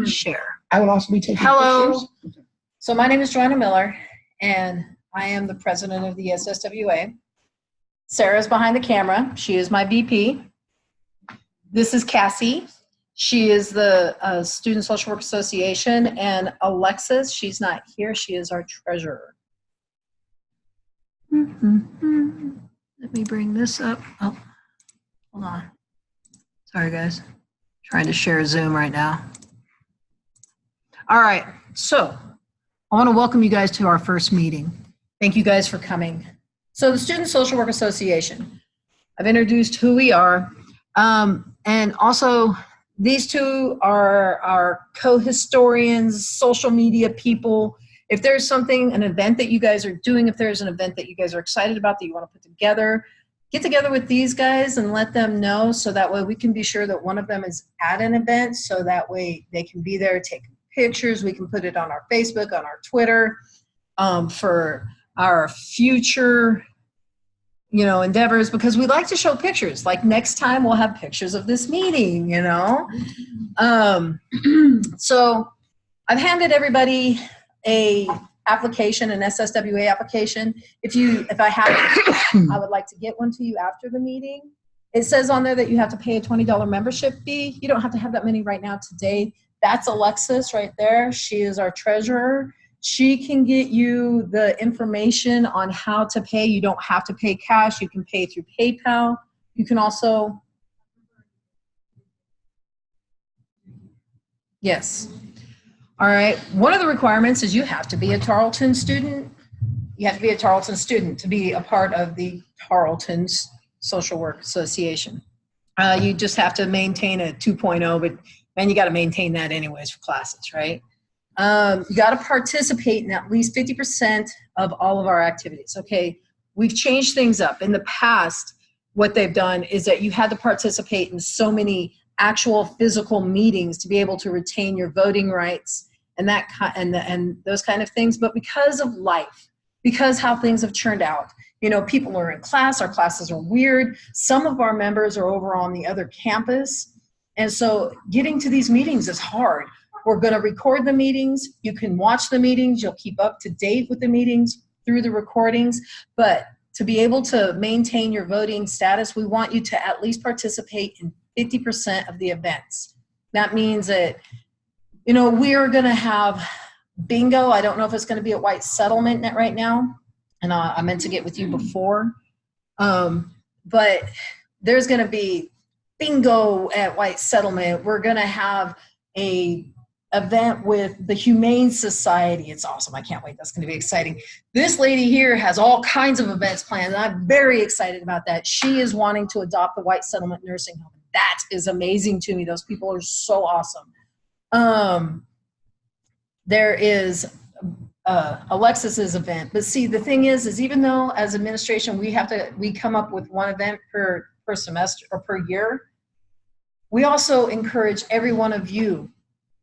share. I will also be taking Hello. pictures. So my name is Joanna Miller, and I am the president of the SSWA. Sarah's behind the camera. She is my VP. This is Cassie. She is the Student Social Work Association, and Alexis, she's not here. She is our treasurer. Let me bring this up. Oh, hold on. Sorry, guys. Trying to share Zoom right now. All right, so I want to welcome you guys to our first meeting. Thank you guys for coming. So the Student Social Work Association, I've introduced who we are, and also these two are our co-historians, social media people. If there's something, an event that you guys are doing, if there's an event that you guys are excited about that you want to put together, get together with these guys and let them know, so that way we can be sure that one of them is at an event, so that way they can be there, take pictures. We can put it on our Facebook, on our Twitter, for our future, endeavors, because we like to show pictures. Like next time we'll have pictures of this meeting, So I've handed everybody a application, an SSWA application. If I have it, I would like to get one to you after the meeting. It says on there that you have to pay a $20 membership fee. You don't have to have that many right now today. That's Alexis right there. She is our treasurer. She can get you the information on how to pay. You don't have to pay cash. You can pay through PayPal. You can also, yes. All right, one of the requirements is you have to be a Tarleton student. You have to be a Tarleton student to be a part of the Tarleton Social Work Association. You just have to maintain a 2.0, but man, you got to maintain that anyways for classes, right? You got to participate in at least 50% of all of our activities. Okay, we've changed things up. In the past, what they've done is that you had to participate in so many actual physical meetings to be able to retain your voting rights and and those kind of things. But because of life, because how things have turned out, people are in class, our classes are weird. Some of our members are over on the other campus. And so getting to these meetings is hard. We're going to record the meetings. You can watch the meetings. You'll keep up to date with the meetings through the recordings. But to be able to maintain your voting status, we want you to at least participate in 50% of the events. That means that, we are going to have bingo. I don't know if it's going to be at White Settlement right now. And I meant to get with you before. But there's going to be bingo at White Settlement. We're going to have a event with the Humane Society. It's awesome. I can't wait. That's going to be exciting. This lady here has all kinds of events planned, and I'm very excited about that. She is wanting to adopt the White Settlement Nursing Home. That is amazing to me. Those people are so awesome. There is Alexis's event. But see, the thing is even though as administration we come up with one event per semester or per year, we also encourage every one of you,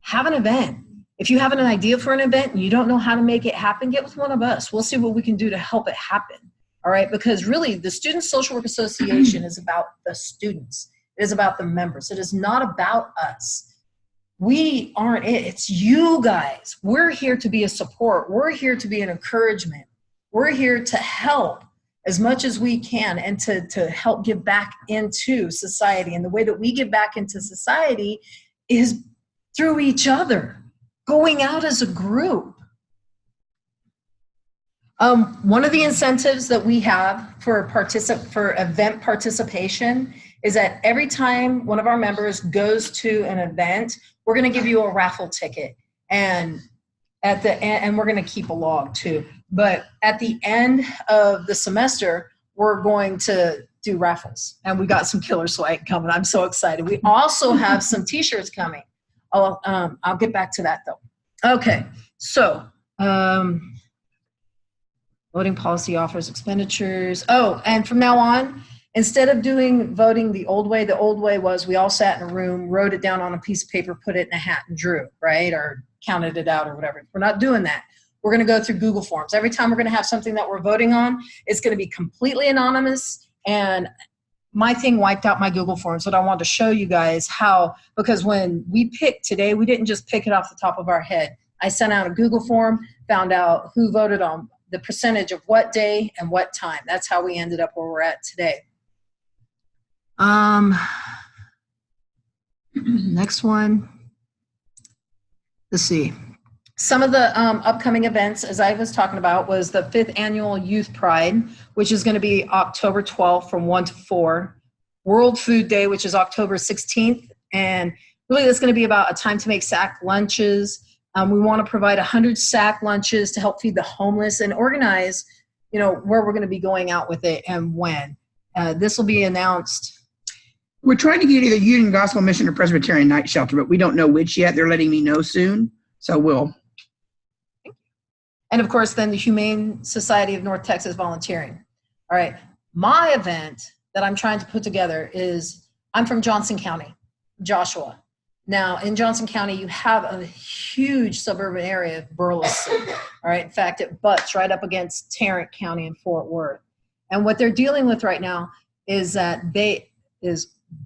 have an event. If you have an idea for an event and you don't know how to make it happen, get with one of us. We'll see what we can do to help it happen. All right, because really the Student Social Work Association is about the students. It is about the members. It is not about us. We aren't it. It's you guys. We're here to be a support. We're here to be an encouragement. We're here to help as much as we can and to help give back into society. And the way that we give back into society is through each other, going out as a group. One of the incentives that we have for event participation is that every time one of our members goes to an event, we're going to give you a raffle ticket, and we're going to keep a log too. But at the end of the semester, we're going to do raffles, and we got some killer swag coming. I'm so excited. We also have some T-shirts coming. I'll get back to that though. Okay, so voting policy offers expenditures. Oh, and from now on, instead of doing voting the old way was we all sat in a room, wrote it down on a piece of paper, put it in a hat and drew, right? Or counted it out or whatever. We're not doing that. We're going to go through Google Forms. Every time we're going to have something that we're voting on, it's going to be completely anonymous, and my thing wiped out my Google Forms, but I wanted to show you guys how, because when we picked today, we didn't just pick it off the top of our head. I sent out a Google form, found out who voted on the percentage of what day and what time. That's how we ended up where we're at today. Next one. Let's see. Some of the upcoming events, as I was talking about, was the 5th Annual Youth Pride, which is going to be October 12th from 1 to 4. World Food Day, which is October 16th. And really, that's going to be about a time to make sack lunches. We want to provide 100 sack lunches to help feed the homeless and organize, you know, where we're going to be going out with it and when. This will be announced. We're trying to get either Union Gospel Mission or Presbyterian Night Shelter, but we don't know which yet. They're letting me know soon. So we'll. And of course, then the Humane Society of North Texas Volunteering. All right. My event that I'm trying to put together is, I'm from Johnson County, Joshua. Now, in Johnson County, you have a huge suburban area of Burleson. All right. In fact, it butts right up against Tarrant County and Fort Worth. And what they're dealing with right now is that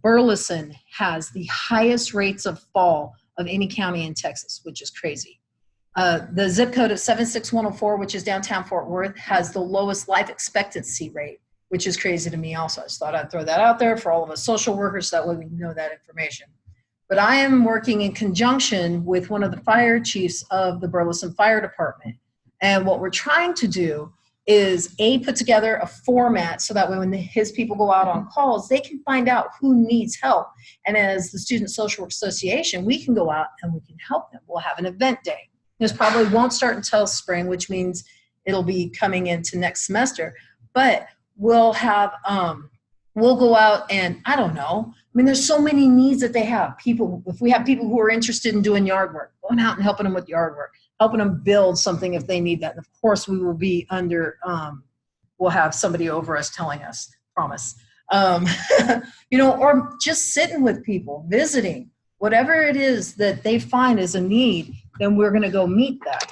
Burleson has the highest rates of fall of any county in Texas, which is crazy. The zip code of 76104, which is downtown Fort Worth, has the lowest life expectancy rate, which is crazy to me also. I just thought I'd throw that out there for all of us social workers, so that way we know that information. But I am working in conjunction with one of the fire chiefs of the Burleson Fire Department. And what we're trying to do is put together a format so that way when his people go out on calls, they can find out who needs help. And as the Student Social Work Association, we can go out and we can help them. We'll have an event day. This probably won't start until spring, which means it'll be coming into next semester. But we'll have, we'll go out and, I don't know, I mean, there's so many needs that they have. People, if we have people who are interested in doing yard work, going out and helping them with yard work, helping them build something if they need that. And of course, we will be under, we'll have somebody over us telling us, promise. You know, or just sitting with people, visiting, whatever it is that they find is a need, then we're going to go meet that.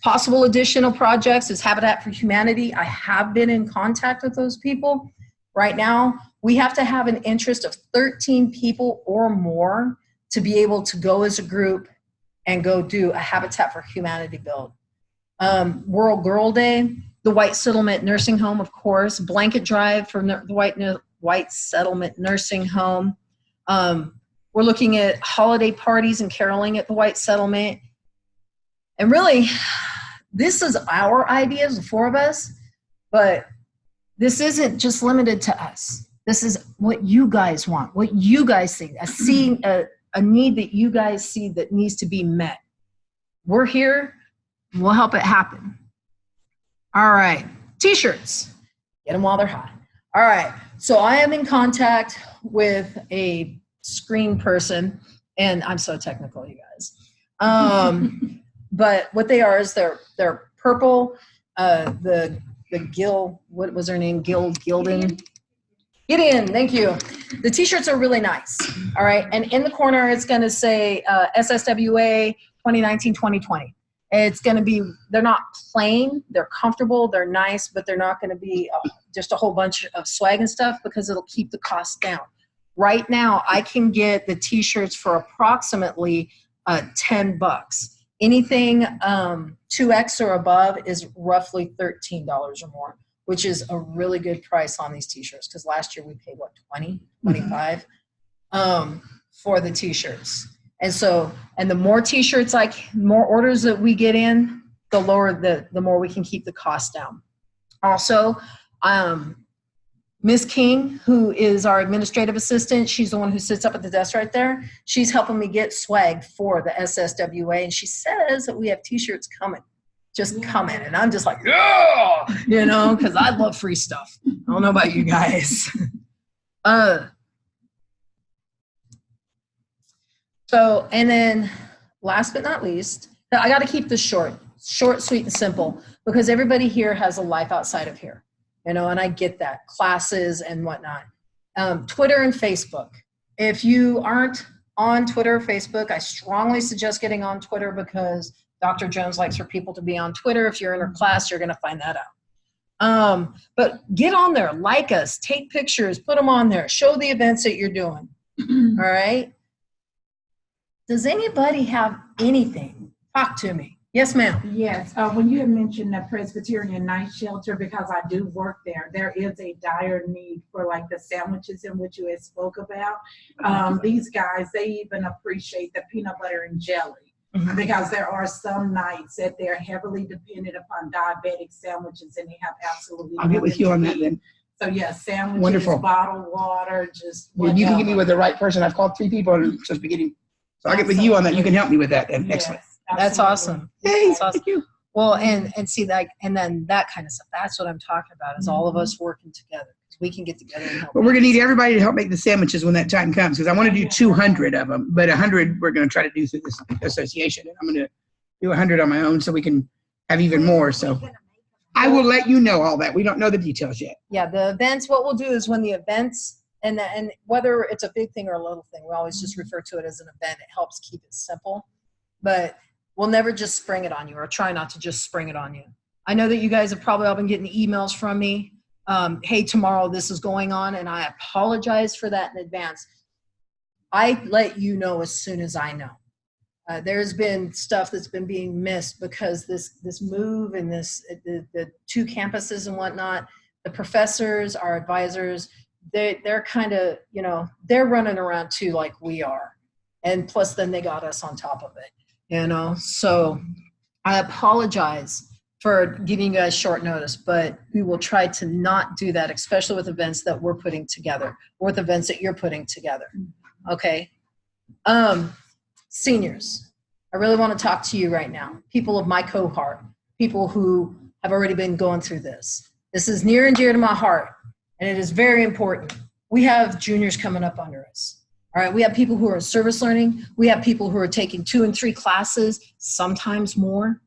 Possible additional projects is Habitat for Humanity. I have been in contact with those people. Right now, we have to have an interest of 13 people or more to be able to go as a group and go do a Habitat for Humanity build. World Girl Day, the White Settlement Nursing Home, of course, blanket drive for the White Settlement Nursing Home. We're looking at holiday parties and caroling at the White Settlement. And really, this is our ideas, the four of us, but this isn't just limited to us. This is what you guys want, what you guys see, a need that you guys see that needs to be met. We're here, we'll help it happen. All right, t-shirts, get them while they're hot. All right, so I am in contact with a screen person, and I'm so technical, you guys. But what they are is they're purple, the Gil, what was her name? Gildan. Gideon, thank you. The t-shirts are really nice, all right? And in the corner, it's gonna say SSWA 2019-2020. It's gonna be, they're not plain, they're comfortable, they're nice, but they're not gonna be just a whole bunch of swag and stuff because it'll keep the cost down. Right now, I can get the t-shirts for approximately $10. Anything 2X or above is roughly $13 or more, which is a really good price on these t-shirts because last year we paid, what, 20, 25 for the t-shirts. And so, and the more t-shirts, more orders that we get in, the lower, the more we can keep the cost down. Also, Ms. King, who is our administrative assistant, she's the one who sits up at the desk right there. She's helping me get swag for the SSWA, and she says that we have t-shirts coming, just coming. And I'm just like, yeah, you know, because I love free stuff. I don't know about you guys. So, and then last but not least, I got to keep this short, sweet, and simple, because everybody here has a life outside of here. You know, and I get that, classes and whatnot. Twitter and Facebook. If you aren't on Twitter or Facebook, I strongly suggest getting on Twitter because Dr. Jones likes for people to be on Twitter. If you're in her class, you're going to find that out. But get on there, like us, take pictures, put them on there, show the events that you're doing. All right. Does anybody have anything? Talk to me. Yes, ma'am. Yes, when you had mentioned the Presbyterian night shelter, because I do work there, there is a dire need for like the sandwiches in which you had spoke about. These guys, they even appreciate the peanut butter and jelly, because there are some nights that they're heavily dependent upon diabetic sandwiches and they have absolutely I'll get with you on that then. So yeah, sandwiches, Wonderful. bottled water, just Well, you can get me with the right person. I've called 3 people and just beginning. So I'll get with you on that. You can help me with that then. Excellent. That's awesome. Hey, That's awesome. thank you. Well, and see that, and then that kind of stuff. That's what I'm talking about, is all of us working together. We can get together and help. But we're going to need everybody to help make the sandwiches when that time comes, because I want to do 200 of them, but 100 we're going to try to do through this association. And I'm going to do 100 on my own so we can have even more. So I will let you know all that. We don't know the details yet. Yeah, the events, what we'll do is when the events, and whether it's a big thing or a little thing, we always just refer to it as an event. It helps keep it simple. But we'll never just spring it on you, or try not to just spring it on you. I know that you guys have probably all been getting emails from me. Hey, tomorrow this is going on, and I apologize for that in advance. I let you know as soon as I know. There's been stuff that's been being missed because this move and the 2 campuses and whatnot, the professors, our advisors, they're kind of, they're running around too like we are. And plus then they got us on top of it, So I apologize for giving you guys short notice, but we will try to not do that, especially with events that we're putting together, or with events that you're putting together. Okay. Seniors, I really want to talk to you right now. People of my cohort, people who have already been going through this. This is near and dear to my heart, and it is very important. We have juniors coming up under us. All right, we have people who are in service learning. We have people who are taking 2 and 3 classes, sometimes more.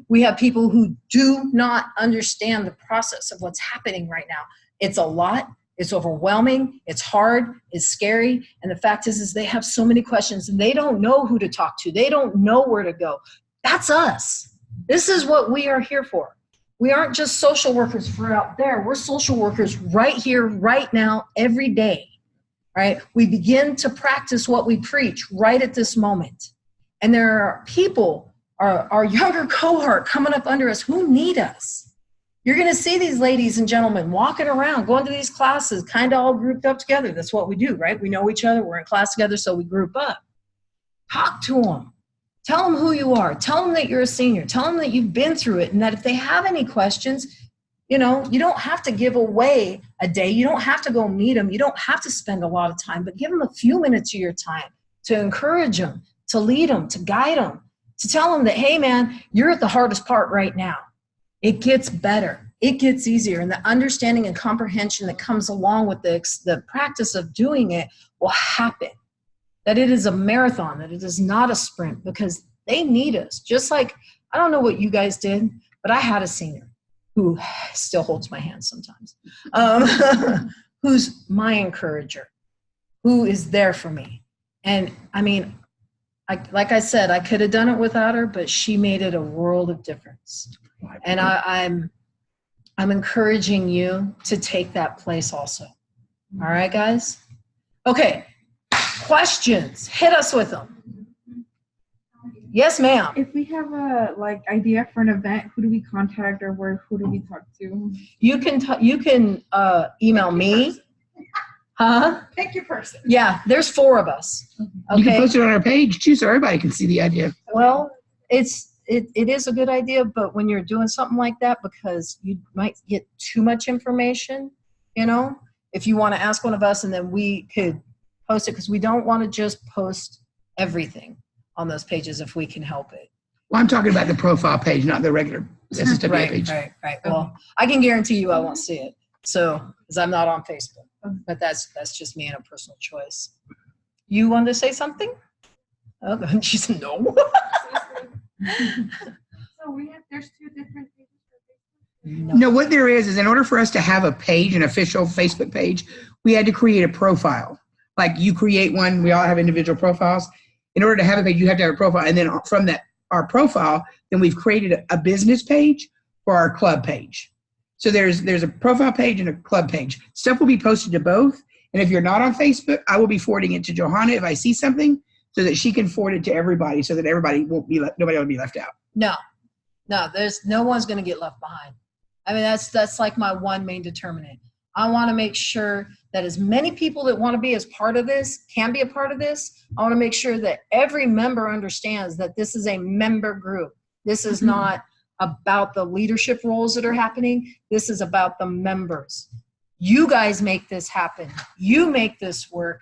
We have people who do not understand the process of what's happening right now. It's a lot. It's overwhelming. It's hard. It's scary. And the fact is they have so many questions and they don't know who to talk to. They don't know where to go. That's us. This is what we are here for. We aren't just social workers for out there. We're social workers right here, right now, every day. Right? We begin to practice what we preach right at this moment. And there are people, our younger cohort coming up under us who need us. You're going to see these ladies and gentlemen walking around, going to these classes, kind of all grouped up together. That's what we do, right? We know each other. We're in class together, so we group up. Talk to them. Tell them who you are. Tell them that you're a senior. Tell them that you've been through it and that if they have any questions, you don't have to give away a day. You don't have to go meet them. You don't have to spend a lot of time, but give them a few minutes of your time to encourage them, to lead them, to guide them, to tell them that, hey, man, you're at the hardest part right now. It gets better. It gets easier. And the understanding and comprehension that comes along with the practice of doing it will happen. That it is a marathon, that it is not a sprint, because they need us. Just like, I don't know what you guys did, but I had a senior who still holds my hand sometimes, who's my encourager, who is there for me. And I mean, like I said, I could have done it without her, but she made it a world of difference. And I'm encouraging you to take that place also. All right, guys? Okay, questions. Hit us with them. Yes, ma'am. If we have a idea for an event, who do we contact, or who do we talk to? You can email me. Huh? Pick your person. Yeah, there's 4 of us. Okay. You can post it on our page too, so everybody can see the idea. Well, it is a good idea, but when you're doing something like that, because you might get too much information, if you want to ask one of us and then we could post it, because we don't want to just post everything on those pages if we can help it. Well, I'm talking about the profile page, not the regular SSWA page. Right. Well, I can guarantee you I won't see it. So, because I'm not on Facebook, but that's just me and a personal choice. You wanted to say something? Oh, she said no. So there's 2 different pages for Facebook? No, what there is in order for us to have a page, an official Facebook page, we had to create a profile. Like you create one, we all have individual profiles. In order to have a page, you have to have a profile. And then from our profile, then we've created a business page for our club page. So there's a profile page and a club page. Stuff will be posted to both. And if you're not on Facebook, I will be forwarding it to Johanna if I see something, so that she can forward it to everybody, so that everybody nobody will be left out. No, there's no one's going to get left behind. I mean, that's like my one main determinant. I want to make sure that as many people that want to be as part of this can be a part of this. I want to make sure that every member understands that this is a member group. This is not about the leadership roles that are happening. This is about the members. You guys make this happen. You make this work.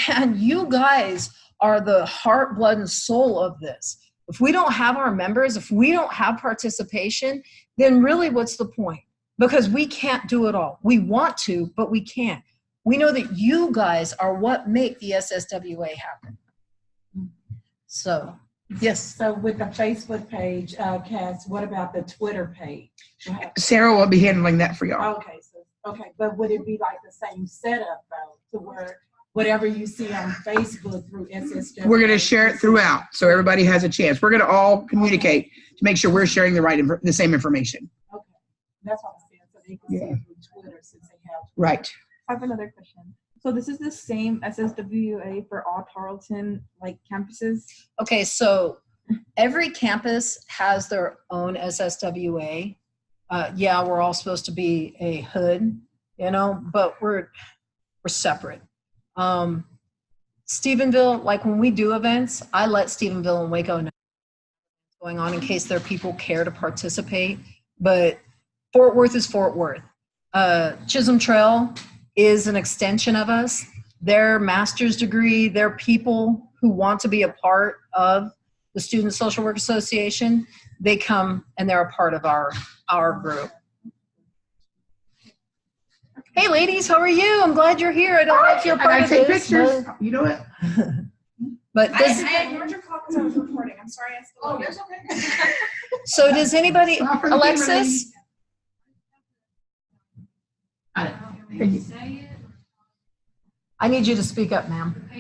And you guys are the heart, blood, and soul of this. If we don't have our members, if we don't have participation, then really what's the point? Because we can't do it all. We want to, but we can't. We know that you guys are what make the SSWA happen. So, yes. So with the Facebook page, Cass, what about the Twitter page? Sarah will be handling that for y'all. Okay, but would it be like the same setup though, to where whatever you see on Facebook through SSWA? We're going to share it throughout, so everybody has a chance. We're going to all communicate to make sure we're sharing the same information. Okay, that's what I'm saying. So they can see it through Twitter since they have. Right. I have another question. So this is the same SSWA for all Tarleton campuses? Okay, so every campus has their own SSWA. Yeah, we're all supposed to be a hood, but we're separate. Stephenville, like when we do events, I let Stephenville and Waco know what's going on in case their people care to participate. But Fort Worth is Fort Worth. Chisholm Trail is an extension of us. Their master's degree, their people who want to be a part of the Student Social Work Association, they come and they're a part of our group. Hey ladies, how are you? I'm glad you're here. I don't know if you're part of this. Pictures. You know what? But does, I ignored your call because I was recording. I'm sorry. That's okay. so does anybody, Alexis? I need you to speak up, ma'am.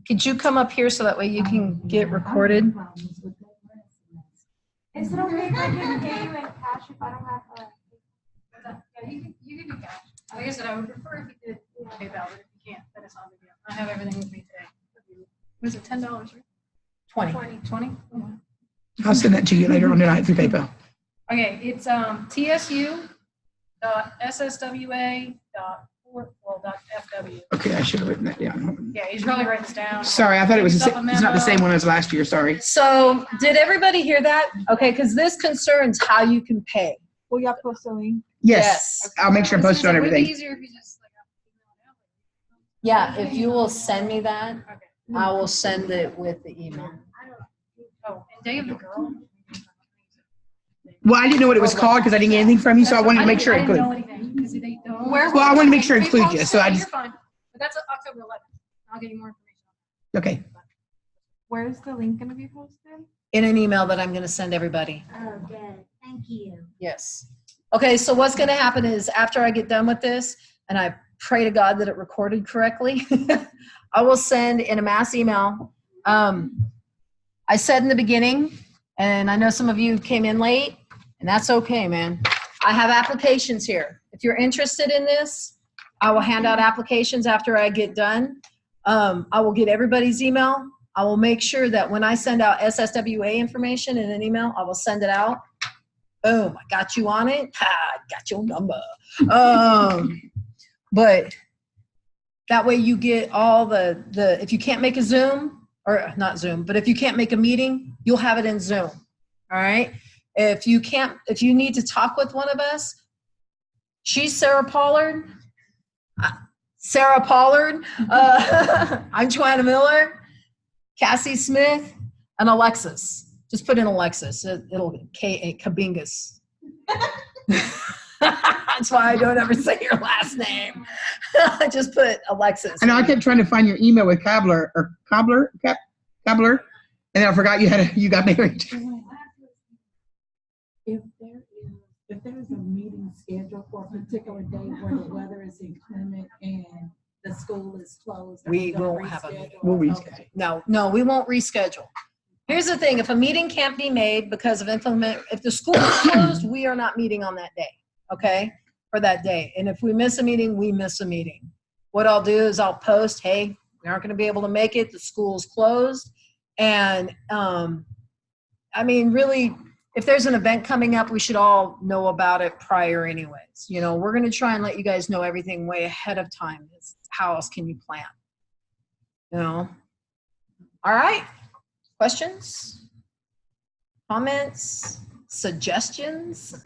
Could you come up here so that way you can get recorded? Is it okay if I can pay you in cash if I don't have Yeah, you can do cash. Like I said, I would prefer if you did PayPal, but if you can't, then it's not a big deal. I have everything with me today. Was it $10, right? 20? I'll send that to you later on tonight through PayPal. Okay, it's tsu.sswa.fw. Okay, I should have written that down. Yeah, you should probably write this down. Sorry, I thought it was it's not the same one as last year. Sorry. So did everybody hear that? Okay, because this concerns how you can pay. Will you post a link? Yes. I'll make sure I post it on Would it be everything. easier if you just Yeah, if you will send me that, okay. I will send it with the email. Oh, and Day of the Girl. Well, I didn't know what it was called because I didn't get anything from you, so I wanted to make sure it I didn't know included. anything because they don't. Well, I wanted to make sure it included you, so I You're just, fine. But that's October 11th. I'll get you more information. okay. Where's the link going to be posted? In an email that I'm going to send everybody. Oh, good. Thank you. Yes. Okay, so what's going to happen is after I get done with this, and I pray to God that it recorded correctly, I will send in a mass email. I said in the beginning, and I know some of you came in late, and that's okay, man. I have applications here. If you're interested in this, I will hand out applications after I get done. I will get everybody's email. I will make sure that when I send out SSWA information in an email, I will send it out. Boom, I got you on it. Ha, I got your number. But that way you get all the, if you can't make a Zoom, or not Zoom, but if you can't make a meeting, you'll have it in Zoom. All right. If you need to talk with one of us, she's Sarah Pollard. I'm Joanna Miller, Cassie Smith, and Alexis. Just put in Alexis. It'll K.A. Kabingus. That's why I don't ever say your last name. I just put Alexis. I know I kept trying to find your email with Cobbler, and then I forgot you got married. If there is a meeting scheduled for a particular day where the weather is inclement and the school is closed, We won't have a meeting. We'll reschedule. No, we won't reschedule. Here's the thing. If a meeting can't be made because of if the school is closed, we are not meeting on that day. okay, for that day. And if we miss a meeting, we miss a meeting. What I'll do is I'll post, hey, we aren't going to be able to make it. The school's closed. And I mean, really, if there's an event coming up, we should all know about it prior anyways. You know, we're going to try and let you guys know everything way ahead of time. How else can you plan? You know? All right. Questions? Comments? Suggestions?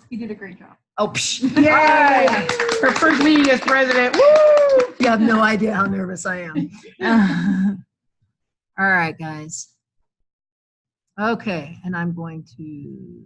You did a great job. Oh, psh. Yay! Her first meeting as president. Woo! You have no idea how nervous I am. All right, guys. Okay, and I'm going to